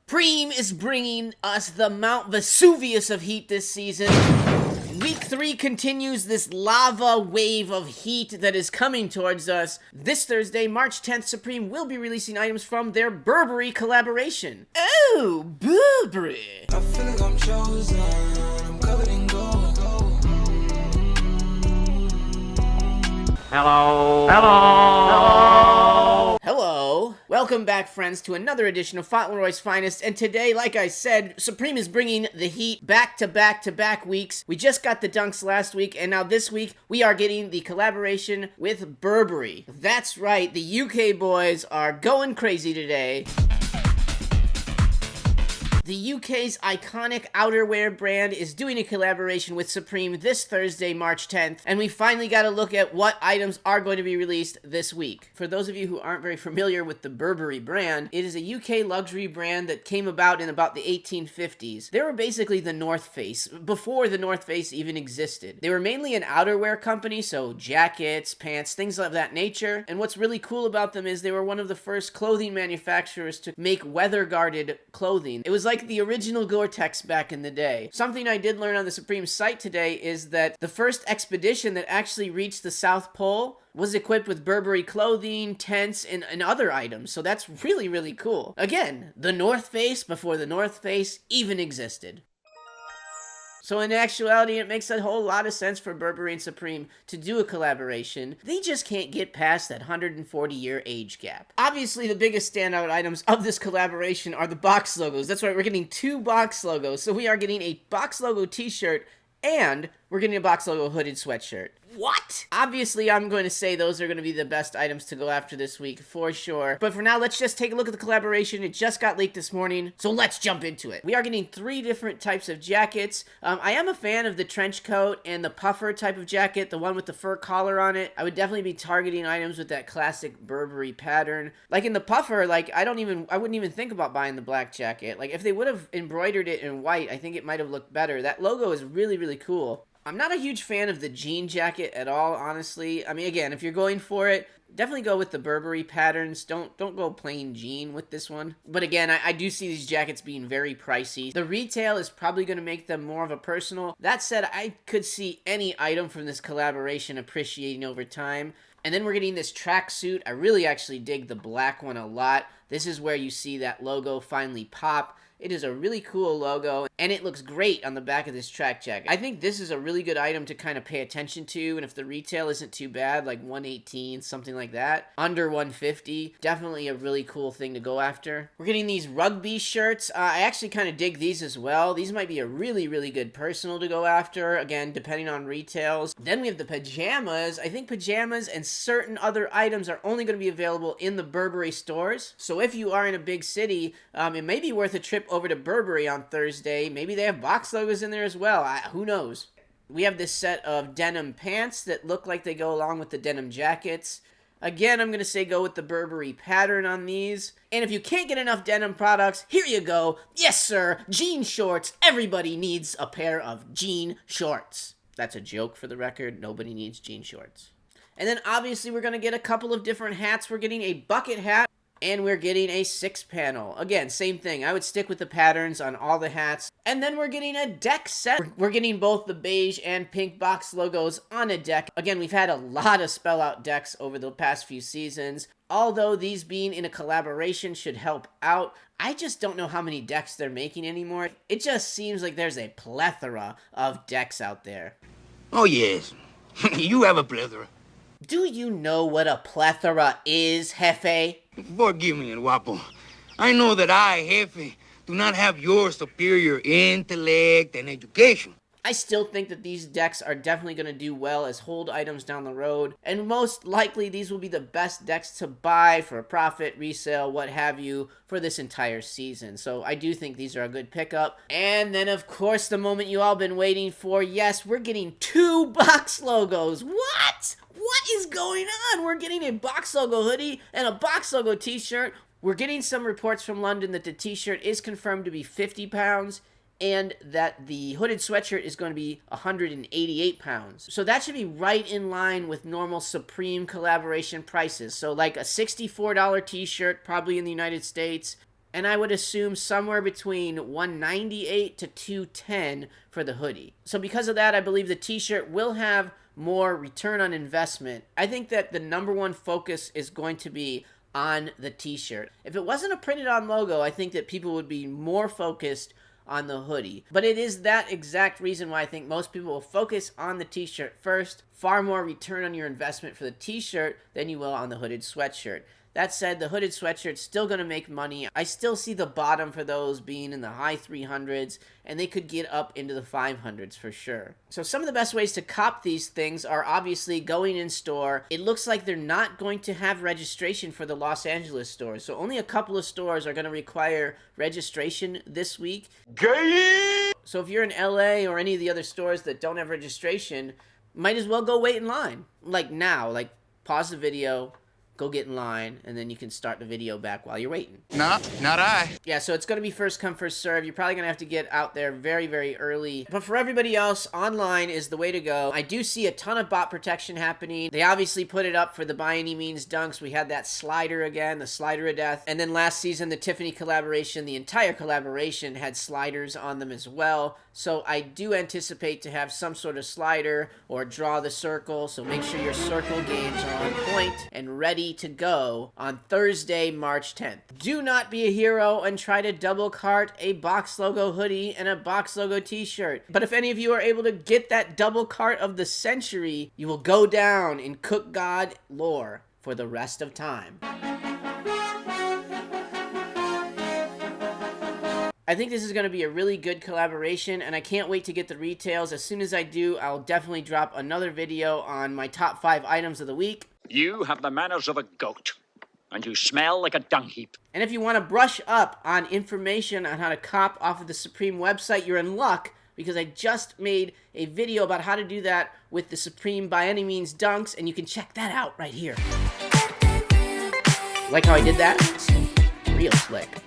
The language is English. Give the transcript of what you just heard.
Preem is bringing us the Mount Vesuvius of heat this season. Week 3 continues this lava wave of heat that is coming towards us. This Thursday, March 10th, Supreme will be releasing items from their Burberry collaboration. Oh, Burberry! I feel like I'm chosen, I'm covered in gold. Hello. Hello. Hello. Hello. Welcome back, friends, to another edition of Fauntleroy's Finest. And today, like I said, Supreme is bringing the heat back to back weeks. We just got the dunks last week, and now this week we are getting the collaboration with Burberry. That's right, the UK boys are going crazy today. The UK's iconic outerwear brand is doing a collaboration with Supreme this Thursday, March 10th, and we finally got to look at what items are going to be released this week. For those of you who aren't very familiar with the Burberry brand, it is a UK luxury brand that came about in about the 1850s. They were basically the North Face, before the North Face even existed. They were mainly an outerwear company, so jackets, pants, things of that nature, and what's really cool about them is they were one of the first clothing manufacturers to make weather-guarded clothing. It was like the original Gore-Tex back in the day. Something I did learn on the Supreme site today is that the first expedition that actually reached the South Pole was equipped with Burberry clothing, tents, and other items. So that's really, really cool. Again, the North Face before the North Face even existed. So in actuality, it makes a whole lot of sense for Burberry and Supreme to do a collaboration. They just can't get past that 140-year age gap. Obviously, the biggest standout items of this collaboration are the box logos. That's right, we're getting 2 box logos. So we are getting a box logo t-shirt and we're getting a box logo hooded sweatshirt. What? Obviously, I'm going to say those are going to be the best items to go after this week, for sure. But for now, let's just take a look at the collaboration. It just got leaked this morning, so let's jump into it. We are getting 3 different types of jackets. I am a fan of the trench coat and the puffer type of jacket, the one with the fur collar on it. I would definitely be targeting items with that classic Burberry pattern. Like in the puffer, like I wouldn't even think about buying the black jacket. Like if they would have embroidered it in white, I think it might have looked better. That logo is really, really cool. I'm not a huge fan of the jean jacket at all, honestly. I mean, again, if you're going for it, definitely go with the Burberry patterns. Don't go plain jean with this one. But again, I do see these jackets being very pricey. The retail is probably going to make them more of a personal. That said, I could see any item from this collaboration appreciating over time. And then we're getting this tracksuit. I really actually dig the black one a lot. This is where you see that logo finally pop. It is a really cool logo, and it looks great on the back of this track jacket. I think this is a really good item to kind of pay attention to, and if the retail isn't too bad, like $118, something like that, under $150, definitely a really cool thing to go after. We're getting these rugby shirts. I actually kind of dig these as well. These might be a really, really good personal to go after, again, depending on retails. Then we have the pajamas. I think pajamas and certain other items are only going to be available in the Burberry stores, so if you are in a big city, it may be worth a trip over to Burberry on Thursday. Maybe they have box logos in there as well. Who knows? We have this set of denim pants that look like they go along with the denim jackets. Again, I'm going to say go with the Burberry pattern on these. And if you can't get enough denim products, here you go. Yes, sir. Jean shorts. Everybody needs a pair of jean shorts. That's a joke for the record. Nobody needs jean shorts. And then obviously we're going to get a couple of different hats. We're getting a bucket hat. And we're getting a 6-panel. Again, same thing. I would stick with the patterns on all the hats. And then we're getting a deck set. We're getting both the beige and pink box logos on a deck. Again, we've had a lot of spell-out decks over the past few seasons. Although these being in a collaboration should help out, I just don't know how many decks they're making anymore. It just seems like there's a plethora of decks out there. Oh, yes. You have a plethora. Do you know what a plethora is, Jefe? Forgive me, El Guapo. I know that I, Jefe, do not have your superior intellect and education. I still think that these decks are definitely going to do well as hold items down the road, and most likely these will be the best decks to buy for a profit, resale, what have you, for this entire season. So I do think these are a good pickup. And then, of course, the moment you all been waiting for, yes, we're getting 2 box logos. What? What is going on? We're getting a box logo hoodie and a box logo t-shirt. We're getting some reports from London that the t-shirt is confirmed to be 50 pounds and that the hooded sweatshirt is going to be 188 pounds. So that should be right in line with normal Supreme collaboration prices. So like a $64 t-shirt, probably in the United States, and I would assume somewhere between 198 to 210 for the hoodie. So because of that, I believe the t-shirt will have more return on investment. I think that the number one focus is going to be on the t-shirt. If it wasn't a printed on logo, I think that people would be more focused on the hoodie. But it is that exact reason why I think most people will focus on the t-shirt first. Far more return on your investment for the t-shirt than you will on the hooded sweatshirt. That said, the hooded sweatshirt's still going to make money. I still see the bottom for those being in the high 300s, and they could get up into the 500s for sure. So some of the best ways to cop these things are obviously going in store. It looks like they're not going to have registration for the Los Angeles stores, so only a couple of stores are going to require registration this week. So if you're in LA or any of the other stores that don't have registration, might as well go wait in line. Like now, like pause the video, go get in line, and then you can start the video back while you're waiting. No, not I. Yeah, so it's going to be first come, first serve. You're probably going to have to get out there very, very early. But for everybody else, online is the way to go. I do see a ton of bot protection happening. They obviously put it up for the By Any Means dunks. We had that slider again, the slider of death. And then last season, the Tiffany collaboration, the entire collaboration had sliders on them as well. So I do anticipate to have some sort of slider or draw the circle. So make sure your circle games are on point and ready to go on Thursday, March 10th. Do not be a hero and try to double cart a box logo hoodie and a box logo t-shirt. But if any of you are able to get that double cart of the century, you will go down in Cook God lore for the rest of time. I think this is going to be a really good collaboration, and I can't wait to get the retails. As soon as I do, I'll definitely drop another video on my top 5 items of the week. You have the manners of a goat, and you smell like a dung heap. And if you want to brush up on information on how to cop off of the Supreme website, you're in luck, because I just made a video about how to do that with the Supreme By Any Means dunks, and you can check that out right here. Like how I did that? Real slick.